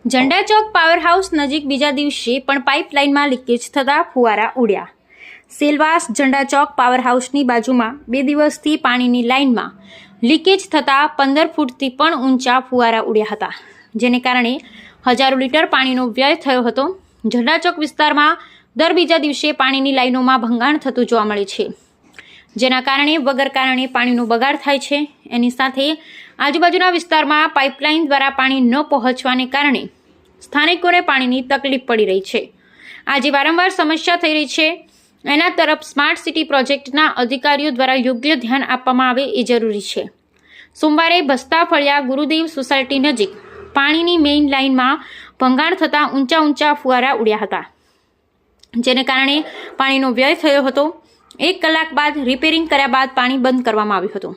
ઝંડા ચોક power house નજીક બીજા દિવસે પણ પાઇપલાઇનમાં લીકેજ થતા ફુવારા ઉડ્યા। સેલવાસ ઝંડા ચોક પાવર હાઉસની બાજુમાં 2 દિવસથી પાણીની લાઇનમાં લીકેજ થતાં 15 ફૂટથી પણ ઊંચા ફુવારા ઉડ્યા હતા, જેને કારણે હજારો લીટર પાણીનો વ્યય થયો હતો। ઝંડા ચોક વિસ્તારમાં દર બીજા દિવસે પાણીની લાઇનોમાં ભંગાણ થતું જોવા મળે છે, જેના કારણે વગર કારણે પાણીનો બગાડ થાય છે। એની સાથે આજુબાજુના વિસ્તારમાં પાઇપલાઇન દ્વારા પાણી ન પહોંચવાને કારણે સ્થાનિકોને પાણીની તકલીફ પડી રહી છે। આજે વારંવાર સમસ્યા થઈ રહી છે, એના તરફ સ્માર્ટ સિટી પ્રોજેક્ટના અધિકારીઓ દ્વારા યોગ્ય ધ્યાન આપવામાં આવે એ જરૂરી છે। સોમવારે ભસ્તા ફળિયા ગુરુદેવ સોસાયટી નજીક પાણીની મેઇન લાઇનમાં ભંગાણ થતાં ઊંચા ફુવારા ઉડ્યા હતા, જેને કારણે પાણીનો વ્યય થયો હતો। 1 કલાક બાદ રિપેરિંગ કર્યા બાદ પાણી બંધ કરવામાં આવ્યું હતું।